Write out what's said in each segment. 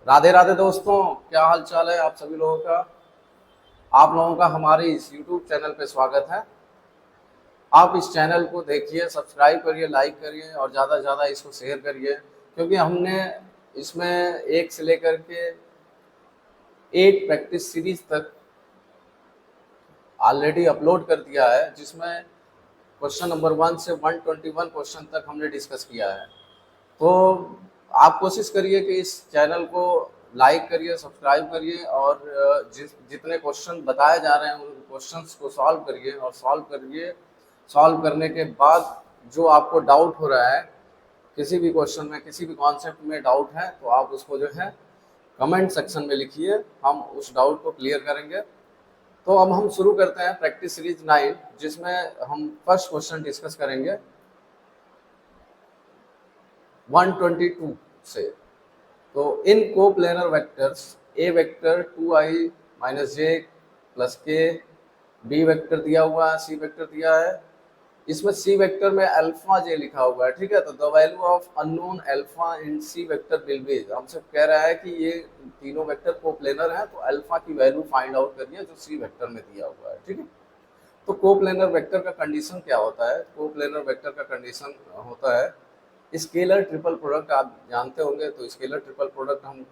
राधे राधे दोस्तों, क्या हाल चाल है आप सभी लोगों का। आप लोगों का हमारे इस YouTube चैनल पे स्वागत है। आप इस चैनल को देखिए, सब्सक्राइब करिए, लाइक करिए और ज़्यादा से ज़्यादा इसको शेयर करिए, क्योंकि हमने इसमें 1 से लेकर के 8 प्रैक्टिस सीरीज तक ऑलरेडी अपलोड कर दिया है, जिसमें क्वेश्चन नंबर 1 से 121 क्वेश्चन तक हमने डिस्कस किया है। तो आप कोशिश करिए कि इस चैनल को लाइक करिए, सब्सक्राइब करिए और जितने क्वेश्चन बताए जा रहे हैं उन क्वेश्चंस को सॉल्व करिए और सॉल्व करने के बाद जो आपको डाउट हो रहा है, किसी भी क्वेश्चन में, किसी भी कॉन्सेप्ट में डाउट है, तो आप उसको जो है कमेंट सेक्शन में लिखिए, हम उस डाउट को क्लियर करेंगे। तो अब हम शुरू करते हैं प्रैक्टिस सीरीज 9, जिसमें हम फर्स्ट क्वेश्चन डिस्कस करेंगे 122 से। तो इन coplanar vectors A vector 2i minus J plus K, B vector दिया हुआ है, सी वेक्टर दिया है। इसमें सी वेक्टर में अल्फा जे लिखा हुआ है, ठीक है। तो the value of unknown alpha in c vector will be, हमसे कह रहा है कि ये तीनों वेक्टर कोप्लेनर हैं, तो अल्फा की वैल्यू फाइंड आउट करिए जो सी वेक्टर में दिया हुआ है, ठीक है। तो कोप्लेनर वेक्टर का कंडीशन क्या होता है? कोप्लेनर वेक्टर का कंडीशन होता है स्केलर ट्रिपल प्रोडक्ट। आप जानते होंगे। तो स्केलर ट्रिपल प्रोडक्ट हम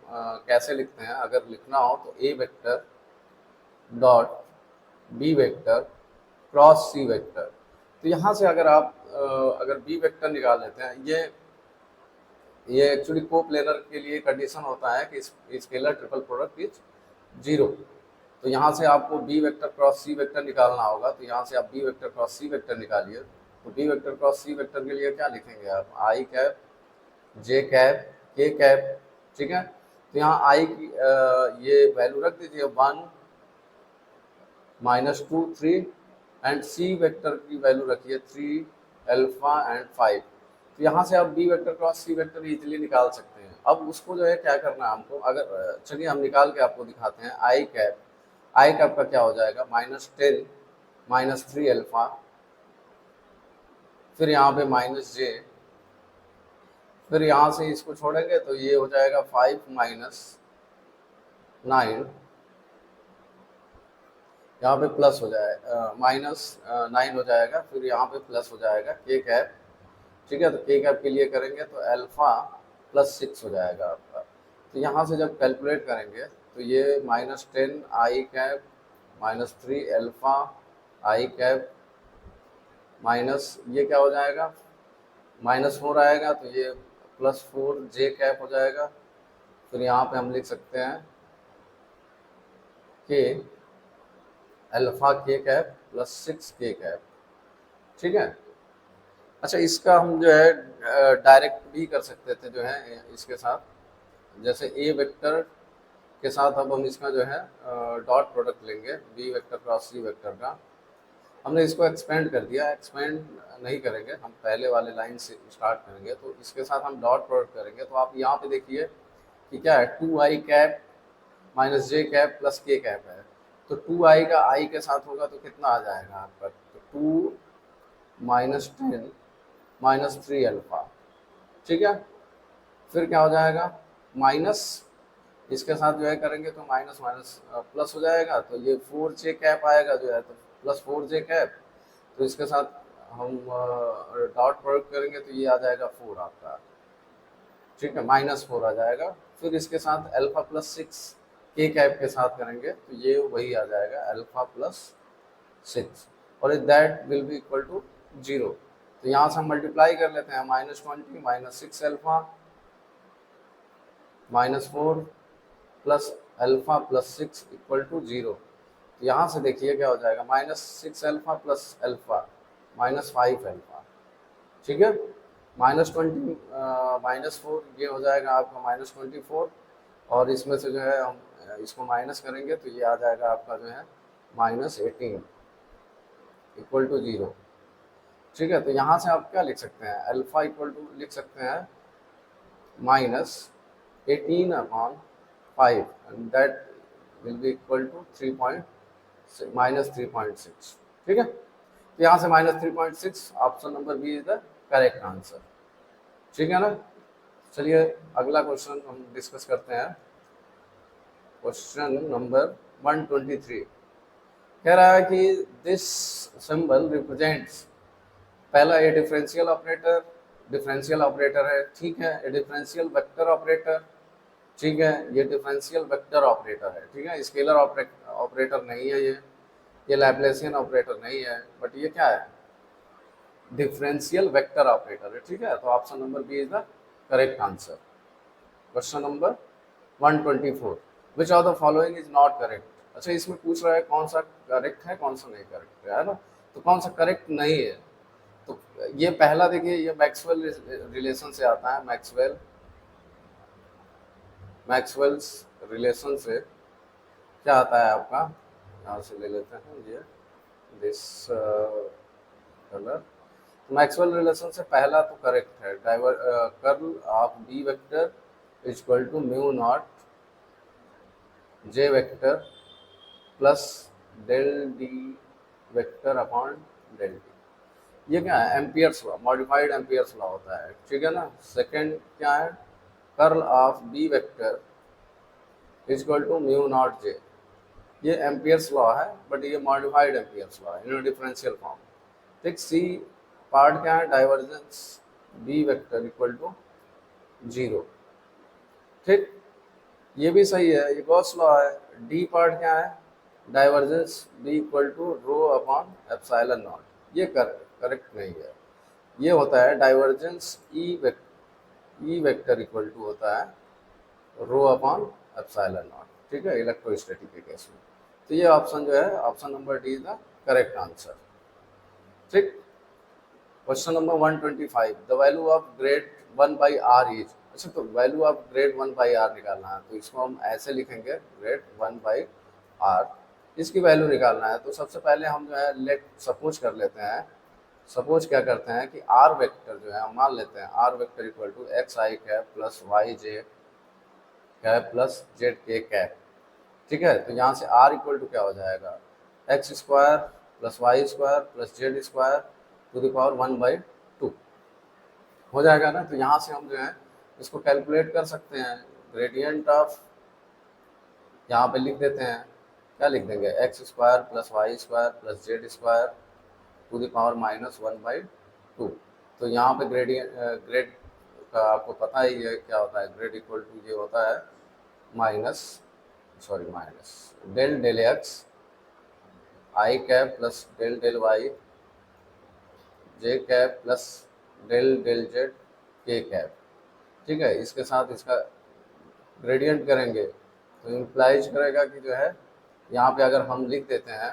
कैसे लिखते हैं? अगर लिखना हो तो A vector dot B vector cross C vector. तो यहाँ से अगर आप अगर बी वेक्टर निकाल लेते हैं, ये एक्चुअली कोप्लेनर के लिए कंडीशन होता है कि स्केलर ट्रिपल प्रोडक्ट इज 0। तो यहाँ से आपको B vector cross C vector निकालना होगा। तो यहाँ से आप B vector cross C vector निकालिए। तो B vector cross C vector के लिए क्या लिखेंगे आप? आई कैप, जे कैप, के कैप, ठीक है। तो यहाँ आई की ये वैल्यू रख दीजिए 1 -2 3, एंड सी वेक्टर की वैल्यू रखिए 3 अल्फा एंड 5। तो यहाँ से आप B vector cross C vector easily निकाल सकते हैं। अब उसको जो है क्या करना है हमको, अगर चलिए हम निकाल के आपको दिखाते हैं। आई कैप का क्या हो जाएगा? -10 -3 अल्फा, फिर यहाँ पे माइनस जे, फिर यहाँ से इसको छोड़ेंगे तो ये हो जाएगा 5 - 9, यहाँ पे प्लस हो जाए -9 हो जाएगा, फिर यहाँ पे प्लस हो जाएगा के कैप, ठीक है। तो के कैप के लिए करेंगे तो अल्फा +6 हो जाएगा आपका। तो यहाँ से जब कैलकुलेट करेंगे तो ये -10 आई कैप -3 अल्फा आई कैप माइनस ये क्या हो जाएगा? -4 आएगा, तो ये +4 जे कैप हो जाएगा। फिर यहाँ पे हम लिख सकते हैं कि अल्फा के कैप +6 के कैप, ठीक है। अच्छा, इसका हम जो है डायरेक्ट भी कर सकते थे जो है इसके साथ, जैसे ए वेक्टर के साथ अब हम इसका जो है डॉट प्रोडक्ट लेंगे B vector cross C vector का। हमने इसको एक्सपेंड कर दिया, एक्सपेंड नहीं करेंगे, हम पहले वाले लाइन से स्टार्ट करेंगे। तो इसके साथ हम डॉट प्रोडक्ट करेंगे। तो आप यहाँ पे देखिए कि क्या है, 2i कैप माइनस जे कैप प्लस के कैप है। तो 2i का i के साथ होगा तो कितना आ जाएगा आपका? तो 2 -10 -3 अल्फा, ठीक है। फिर क्या हो जाएगा? माइनस इसके साथ जो है करेंगे तो माइनस माइनस प्लस हो जाएगा। तो ये 4j कैप आएगा जो है, तो +4j कैप। तो इसके साथ हम डॉट प्रोडक्ट करेंगे तो ये आ जाएगा 4 आपका, ठीक है, -4 आ जाएगा। फिर इसके साथ अल्फा +6 के कैप के साथ करेंगे तो ये वही आ जाएगा अल्फा +6, और that will be equal to 0। तो यहाँ से हम मल्टीप्लाई कर लेते हैं, -20 -6 alpha -4 plus alpha +6 equal to 0। तो यहाँ से देखिए क्या हो जाएगा? -6 अल्फा प्लस अल्फा -5 अल्फा, ठीक है। -20 -4 ये हो जाएगा आपका -24, और इसमें से जो है हम इसको माइनस करेंगे तो ये आ जाएगा आपका जो है -18 इक्वल टू 0, ठीक है। तो यहाँ से आप क्या लिख सकते हैं? अल्फा इक्वल टू लिख सकते हैं -18/5, and that will be equal to 3.6, ठीक है। तो यहाँ से -3.6, option number B is the correct answer, ठीक है ना। चलिए अगला क्वेश्चन हम डिस्कस करते हैं। क्वेश्चन नंबर 123 कह रहा है कि दिस सिंबल रिप्रेजेंट्स, पहला ए डिफरेंशियल ऑपरेटर है, ठीक है, ए डिफरेंशियल वेक्टर ऑपरेटर, ठीक है, ये डिफरेंशियल वेक्टर ऑपरेटर है, ठीक है, स्केलर ऑपरेटर नहीं है, ये लैप्लासियन ऑपरेटर नहीं है, बट ये क्या है, डिफरेंशियल वेक्टर ऑपरेटर है, ठीक है, तो option number B is the correct answer. Question number 124 which of the following is not correct. अच्छा, इसमें पूछ रहा है कौन सा करेक्ट है कौन सा नहीं करेक्ट है ना, तो कौन सा करेक्ट नहीं है, तो ये पहला देखिए, ये मैक्सवेल रिलेशन से आता है, मैक्सवेल्स रिलेशन से क्या आता है आपका, यहाँ से ले लेते हैं ये दिस कलर, मैक्सवेल रिलेशन से पहला तो करेक्ट है, curl of B vector is equal to mu naught J vector plus del D vector upon del D, ये क्या है, Ampere's law, modified Ampere's law होता है, ठीक है ना। सेकंड क्या है, curl of B vector is equal to mu naught J, ये एम्पियर्स लॉ है, बट ये मॉडिफाइड एम्पियर्स लॉ है इन डिफरेंशियल फॉर्म, ठीक। सी पार्ट क्या है, divergence B vector equal to 0, ठीक, ये भी सही है, ये गॉस लॉ है। डी पार्ट क्या है, divergence B equal to rho upon epsilon naught, ये करेक्ट नहीं है, ये होता है divergence E vector equal to होता है रो अपॉन एप्सिलॉन नॉट, ठीक है, इलेक्ट्रोस्टैटिक के केस में। तो ये ऑप्शन जो है, option number D is the correct answer, ठीक। Question number 125 the value of grad 1 by R is, अच्छा, तो value of grad 1 by R निकालना है, तो इसको हम ऐसे लिखेंगे, ग्रेड 1 बाई आर, इसकी वैल्यू निकालना है, तो सबसे पहले हम जो है लेट सपोज कर लेते हैं, सपोज क्या करते हैं कि आर वेक्टर जो है हम मान लेते हैं, r vector equal to x I cap plus Y J cap plus Z के कैप, ठीक है, तो यहाँ से आर इक्वल टू क्या हो जाएगा, x square plus Y square plus z square to the power 1/2 हो जाएगा ना। तो यहाँ से हम जो है इसको कैलकुलेट कर सकते हैं, ग्रेडियंट ऑफ, यहाँ पे लिख देते हैं, क्या लिख देंगे, x square plus Y square plus z square to the power -1/2। तो यहाँ पे ग्रेड का आपको पता ही है क्या होता है, ग्रेड इक्वल टू ये होता है माइनस डेल डेल एक्स आई cap plus del del Y जे cap plus del del Z के कैप, ठीक है, इसके साथ इसका ग्रेडियंट करेंगे तो इम्प्लाइज करेगा कि जो है यहाँ पे अगर हम लिख देते हैं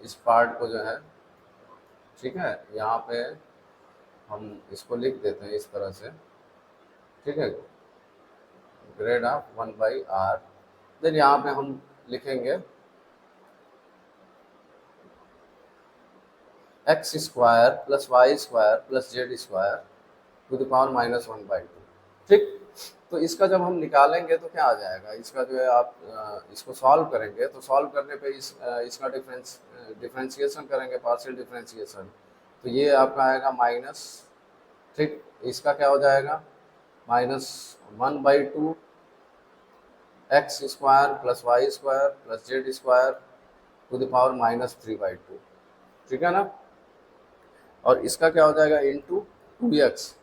इस पार्ट को जो है, ठीक है, यहाँ पे हम इसको लिख देते हैं इस तरह से, ठीक है, ग्रेड ऑफ 1/r, देन यहाँ पे हम लिखेंगे x square plus Y square plus z square to the power -1/2, ठीक। तो इसका जब हम निकालेंगे तो क्या आ जाएगा, इसका जो है आप इसको सॉल्व करेंगे, तो सॉल्व करने पे इसका डिफरेंशिएशन करेंगे, पार्शियल डिफरेंशिएशन, तो ये आपका आएगा माइनस, ठीक, इसका क्या हो जाएगा, -1/2 x square plus Y square plus z square to the power -3/2, ठीक है ना। और इसका क्या हो जाएगा, इंटू 2x,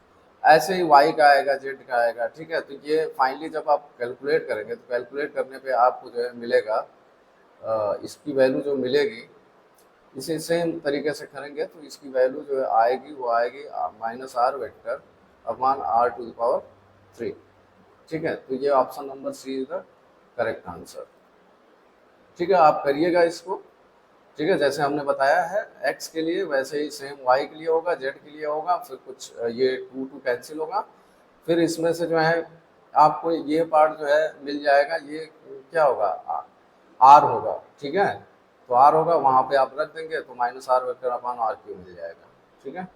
ऐसे ही y का आएगा, z का आएगा, ठीक है। तो ये फाइनली जब आप कैलकुलेट करेंगे तो कैलकुलेट करने पे आपको जो है मिलेगा, इसकी वैल्यू जो मिलेगी, इसे सेम तरीके से करेंगे तो इसकी वैल्यू जो है आएगी, वो आएगी -r वेक्टर अपॉन r⁻3, ठीक है। तो ये option number C is the correct answer, ठीक है, आप करिएगा इसको, ठीक है, जैसे हमने बताया है x के लिए वैसे ही सेम y के लिए होगा, z के लिए होगा, फिर कुछ ये 2 कैंसिल होगा, फिर इसमें से जो है आपको ये पार्ट जो है मिल जाएगा, ये क्या होगा, r होगा, ठीक है, तो r होगा, वहाँ पे आप रख देंगे तो -r वेक्टर अपॉन r³ मिल जाएगा, ठीक है।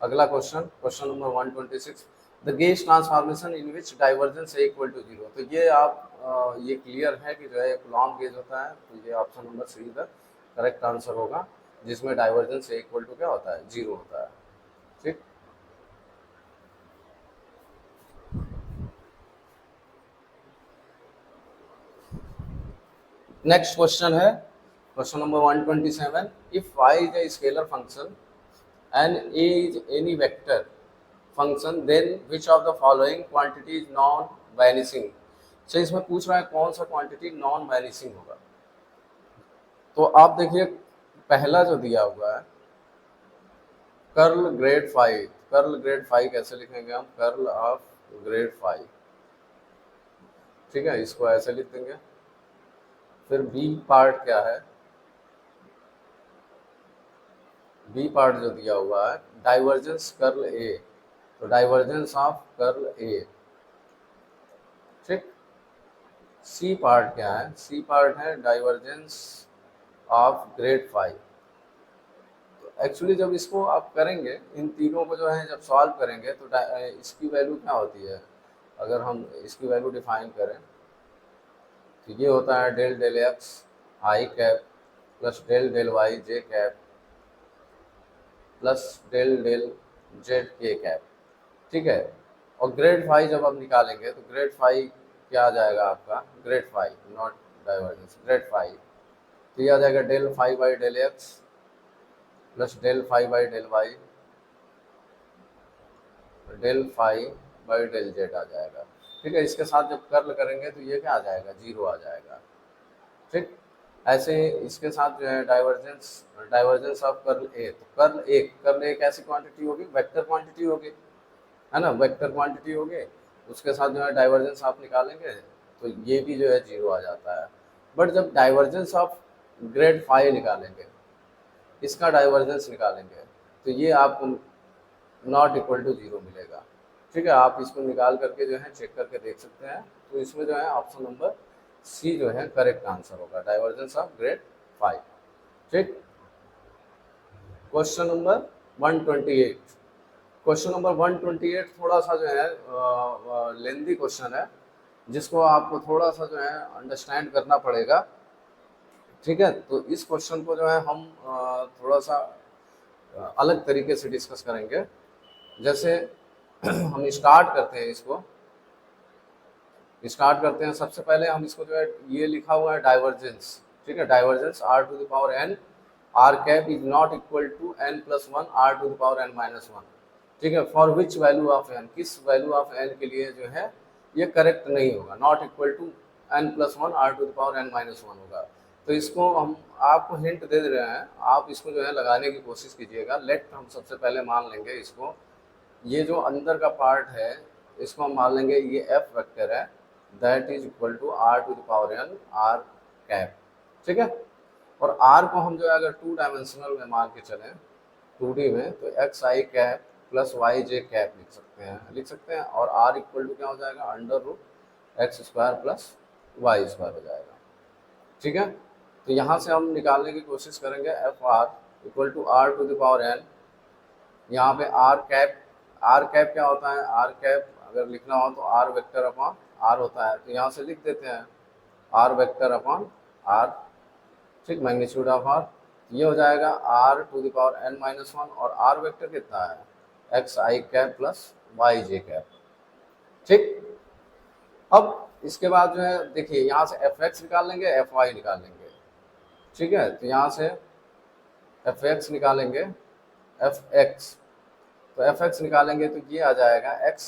अगला question, question number 126 the gauge transformation in which divergence A equal to 0, तो ये आप ये क्लियर है कि जो है कूलॉम गेज होता है, तो ये option number see the correct answer होगा, जिसमें डाइवर्जेंस ए इक्वल टू क्या होता है, 0 होता है, ठीक। नेक्स्ट क्वेश्चन है question number 127, if y is a scalar function and a is any vector function then which of the following quantity is non vanishing. तो इसमें पूछ रहा है कौन सा क्वांटिटी नॉन वैनिशिंग होगा। तो आप देखिए पहला जो दिया हुआ है curl grade five, curl grade five कैसे लिखेंगे हम, कर्ल ऑफ ग्रेड फाइव, ठीक है, इसको ऐसे लिख देंगे। फिर बी पार्ट क्या है, बी पार्ट जो दिया हुआ है डाइवर्जेंस कर्ल ए, तो डाइवर्जेंस ऑफ कर्ल ए, ठीक। सी पार्ट क्या है, सी पार्ट है डाइवर्जेंस ऑफ ग्रेड फाइव। तो एक्चुअली जब इसको आप करेंगे इन तीनों को जो है जब सॉल्व करेंगे तो इसकी वैल्यू क्या होती है, अगर हम इसकी वैल्यू डिफाइन करें तो ये होता है डेल डेल एक्स आई cap plus del del Y जे cap plus del del Z के कैप, ठीक है। और ग्रेड फाइव जब आप निकालेंगे तो ग्रेड फाइव क्या आ जाएगा आपका, grad five not divergence, grad five, तो ये आ जाएगा del five by del x plus del five by del Y del five by del Z आ जाएगा, ठीक है। इसके साथ जब कर्ल करेंगे तो ये क्या आ जाएगा, जीरो आ जाएगा, ठीक। ऐसे इसके साथ जो है डाइवर्जेंस, डाइवर्जेंस ऑफ कर्ल ए, तो कर्ल एक ऐसी क्वांटिटी होगी, वेक्टर क्वांटिटी होगी, है ना, वेक्टर क्वांटिटी होगी। उसके साथ जो है डाइवर्जेंस आप निकालेंगे तो ये भी जो है जीरो आ जाता है। बट जब डाइवर्जेंस ऑफ ग्रेड फाइव निकालेंगे, इसका डाइवर्जेंस निकालेंगे तो ये आपको नॉट इक्वल टू जीरो मिलेगा, ठीक है। आप इसको निकाल करके जो है चेक करके देख सकते हैं। तो इसमें जो है ऑप्शन नंबर सी जो है करेक्ट आंसर होगा, डाइवर्जेंस ऑफ ग्रेड फाइव, ठीक। क्वेश्चन नंबर 128, क्वेश्चन नंबर 128 थोड़ा सा जो है लेंदी क्वेश्चन है, जिसको आपको थोड़ा सा जो है अंडरस्टैंड करना पड़ेगा, ठीक है। तो इस क्वेश्चन को जो है हम थोड़ा सा अलग तरीके से डिस्कस करेंगे। जैसे हम स्टार्ट करते हैं, इसको स्टार्ट करते हैं। सबसे पहले हम इसको जो है ये लिखा हुआ है डाइवर्जेंस, ठीक है, divergence r to the power n r cap is not equal to N plus one are to the power N minus one, ठीक है। For which value of n, किस वैल्यू ऑफ एन के लिए जो है ये करेक्ट नहीं होगा, not equal to N plus one are to the power N minus one होगा। तो इसको हम आपको हिंट दे रहे हैं, आप इसको जो है लगाने की कोशिश कीजिएगा। लेट हम सबसे पहले मान लेंगे इसको, ये जो अंदर का पार्ट है इसको हम मान लेंगे ये एफ वेक्टर है, that is equal to r to the power n r cap, ठीक है। और आर को हम जो है अगर टू डायमेंशनल में मान के चलें 2D में, तो एक्स आई कैप प्लस वाई जे कैप लिख सकते हैं। और आर इक्वल टू क्या हो जाएगा, under root x square plus Y square हो जाएगा, ठीक है। तो यहाँ से हम निकालने की कोशिश करेंगे f r equal to r to the power n, यहाँ पे आर कैप क्या होता है, आर कैप अगर लिखना हो तो आर वेक्टर अपॉन आर होता है, तो यहाँ से लिख देते हैं आर वेक्टर अपॉन आर, ठीक, मैग्नीट्यूड ऑफ आर, ये हो जाएगा are to the power N minus one, और आर वेक्टर कितना है, एक्स आई कैप प्लस वाई जे कैप, ठीक। अब इसके बाद जो है देखिए यहाँ से एफ एक्स निकाल लेंगे, एफ वाई निकाल लेंगे, ठीक है। तो यहाँ से एफ एक्स निकालेंगे, एफ एक्स, तो एफ एक्स निकालेंगे तो ये आ जाएगा x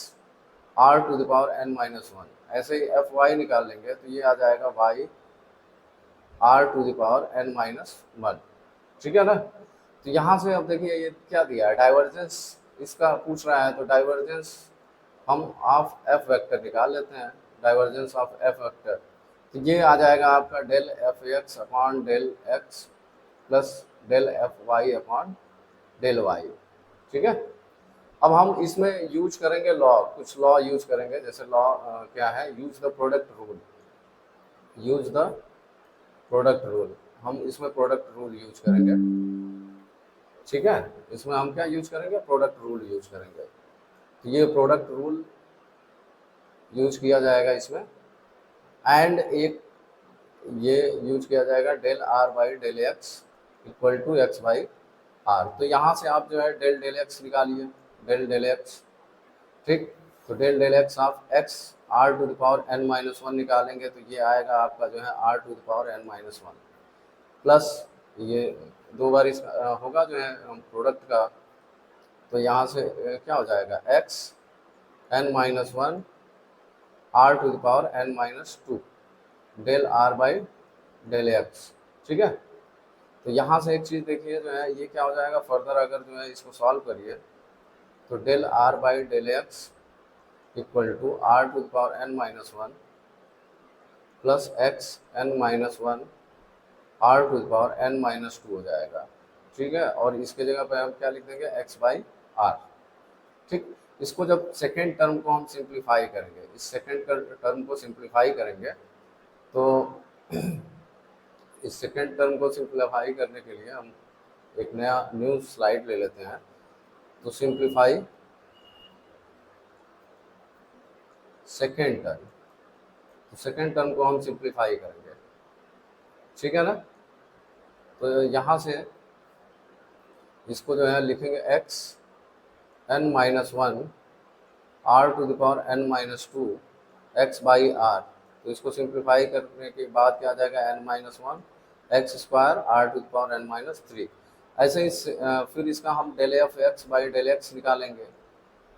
r to the power N minus one. ऐसे ही एफ वाई निकाल लेंगे तो ये आ जाएगा y r to the power N minus one, ठीक है ना। तो यहाँ से अब देखिए ये क्या दिया है, डाइवर्जेंस इसका पूछ रहा है, तो डाइवर्जेंस हम ऑफ एफ वेक्टर निकाल लेते हैं, डाइवर्जेंस ऑफ एफ वेक्टर, तो ये आ जाएगा आपका del f x upon del x plus del F Y upon del y, ठीक है। अब हम इसमें यूज करेंगे लॉ, कुछ लॉ यूज करेंगे। जैसे लॉ क्या है, use the product rule, use the product rule, हम इसमें प्रोडक्ट रूल यूज करेंगे, ठीक है। इसमें हम क्या यूज करेंगे, प्रोडक्ट रूल यूज करेंगे। तो ये प्रोडक्ट रूल यूज किया जाएगा इसमें, एंड एक ये यूज किया जाएगा del r by del x equal to x by r. तो यहाँ से आप जो है डेल डेल एक्स निकालिए, डेल डेल एक्स, ठीक। तो del del x of x r to the power N minus one निकालेंगे तो ये आएगा आपका जो है r to the power N minus one plus ये दो बार इस होगा जो है प्रोडक्ट का, तो यहाँ से क्या हो जाएगा x n minus one are to the power N minus two del r by del x. ठीक है, तो यहाँ से एक चीज़ देखिए जो है ये क्या हो जाएगा, फर्दर अगर जो है इसको सॉल्व करिए तो del r by del x equal to r to the power N minus one plus x n minus one are to the power N minus two हो जाएगा। ठीक है, और इसके जगह पे हम क्या लिख देंगे एक्स बाई आर। ठीक, इसको जब सेकेंड टर्म को हम सिंप्लीफाई करेंगे, इस सेकेंड टर्म को सिंप्लीफाई करेंगे तो इस सेकेंड टर्म को सिंप्लीफाई करने के लिए हम एक नया न्यू स्लाइड ले लेते हैं। तो सिंप्लीफाई सेकेंड टर्म, तो सेकेंड टर्म को हम सिंप्लीफाई करेंगे। ठीक है ना, तो यहाँ से इसको जो है लिखेंगे x n minus one are to the power N minus two x by r. तो इसको सिंप्लीफाई करने के बाद क्या आ जाएगा n minus one x square are to the power N minus three. ऐसे ही फिर इसका हम del f x by del x निकालेंगे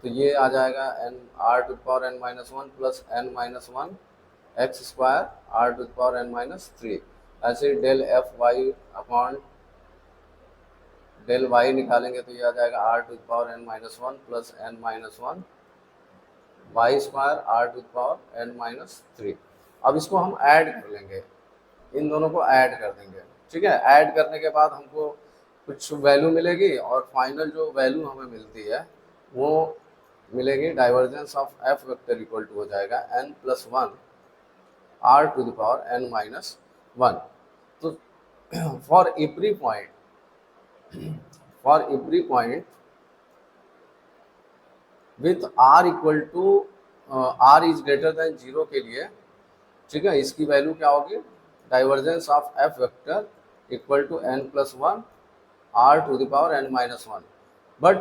तो ये आ जाएगा n r to the power N minus one plus N minus one x square are to the power N minus three. ऐसे ही del F Y upon del Y निकालेंगे तो ये आ जाएगा are to the power N minus one plus N minus one Y square are to the power N minus three. अब इसको हम ऐड कर लेंगे, इन दोनों को ऐड कर देंगे। ठीक है, ऐड करने के बाद हमको कुछ वैल्यू मिलेगी और फाइनल जो वैल्यू हमें मिलती है वो मिलेगी divergence of F vector equal to हो जाएगा N plus one are to the power N minus one. तो for every point with R equal to R is greater than zero के लिए, ठीक है, इसकी वैल्यू क्या होगी divergence of F vector equal to N plus one are to the power N minus one. But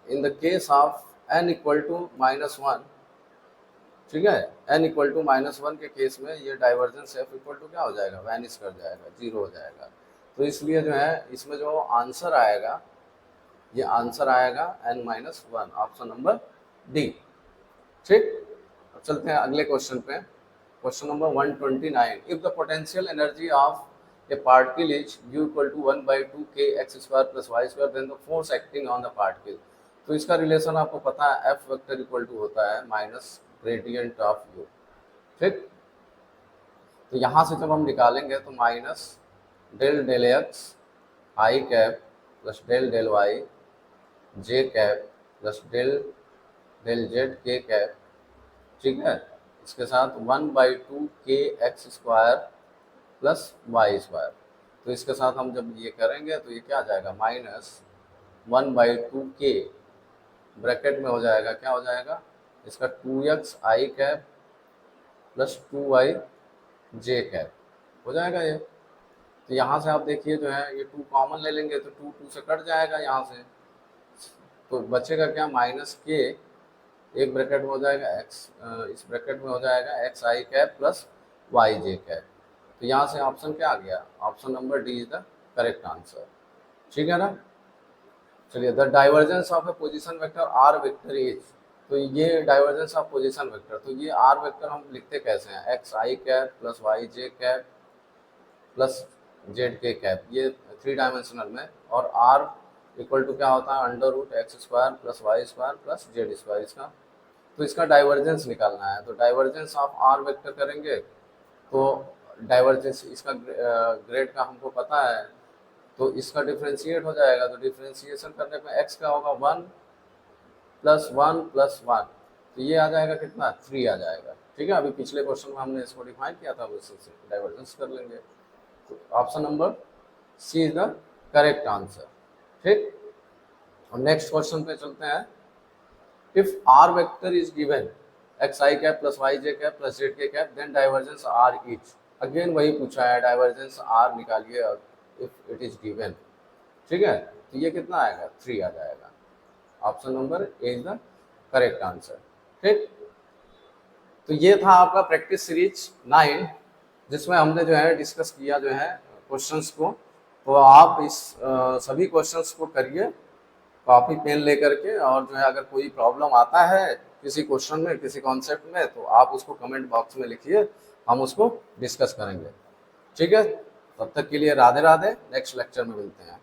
in the case of N equal to minus one, ठीक है, n equal to minus one के case में ये divergence F equal to क्या हो जाएगा vanish कर जाएगा, जीरो हो जाएगा। तो इसलिए जो है इसमें जो आंसर आएगा ये आंसर आएगा n minus one, option number D. ठीक, अब चलते हैं अगले क्वेश्चन पे। Question number 129, if the potential energy of a particle is u equal to 1/2 k x square plus Y square then the force acting on the particle. तो इसका relation आपको पता है एफ वेक्टर इक्वल टू होता है minus gradient of u। ठीक, तो यहाँ से जब हम निकालेंगे तो माइनस डेल डेल एक्स आई cap plus del del Y जे cap plus del del Z के कैप। ठीक है, इसके साथ 1/2 K X square plus Y square. तो इसके साथ हम जब ये करेंगे तो ये क्या आ जाएगा माइनस 1/2 के ब्रैकेट में हो जाएगा, क्या हो जाएगा इसका 2x आई कैप प्लस 2y जे कैप हो जाएगा ये। तो यहाँ से आप देखिए जो है ये 2 कॉमन ले लेंगे तो 2 2 से कट जाएगा यहाँ से, तो बचेगा क्या माइनस के, एक ब्रैकेट में हो जाएगा एक्स, इस ब्रैकेट में हो जाएगा एक्स आई कैप प्लस वाई जे कैप। तो यहाँ से ऑप्शन क्या आ गया, option number D is the correct answer. ठीक है ना, चलिए the divergence of a position vector r vector is, तो ये डाइवर्जेंस ऑफ पोजीशन वेक्टर, तो ये आर वेक्टर हम लिखते कैसे हैं एक्स आई कैप प्लस वाई जे कैप प्लस जेड के कैप, ये 3 डायमेंशनल में, और आर इक्वल टू क्या होता है under root x square plus Y square plus z square इसका। तो इसका डाइवर्जेंस निकालना है, तो डाइवर्जेंस ऑफ आर वेक्टर करेंगे तो डाइवर्जेंस इसका ग्रेड का हमको पता है, तो इसका डिफ्रेंशिएट हो जाएगा। तो डिफ्रेंशिएशन करने पे एक्स का होगा 1 प्लस 1 प्लस 1, तो ये आ जाएगा कितना 3 आ जाएगा। ठीक है, अभी पिछले क्वेश्चन में हमने इसको डिफाइन किया था, उससे डाइवर्जेंस कर लेंगे। तो option number C is the correct answer. ठीक, और नेक्स्ट क्वेश्चन पे चलते हैं। If R vector is given X I cap plus Y J cap plus Z के cap then divergence R is, again वही पूछा है डाइवर्जेंस आर निकालिए और इफ इट इज गिवन। ठीक है, तो ये कितना आएगा 3 आ जाएगा, option number A is the correct answer. ठीक, तो ये था आपका प्रैक्टिस सीरीज 9, जिसमें हमने जो है डिस्कस किया जो है क्वेश्चंस को। तो आप इस सभी क्वेश्चंस को करिए कॉपी पेन लेकर के, और जो है अगर कोई प्रॉब्लम आता है किसी क्वेश्चन में, किसी कॉन्सेप्ट में, तो आप उसको कमेंट बॉक्स में लिखिए, हम उसको डिस्कस करेंगे। ठीक है, तब तक के लिए राधे राधे, नेक्स्ट लेक्चर में मिलते हैं।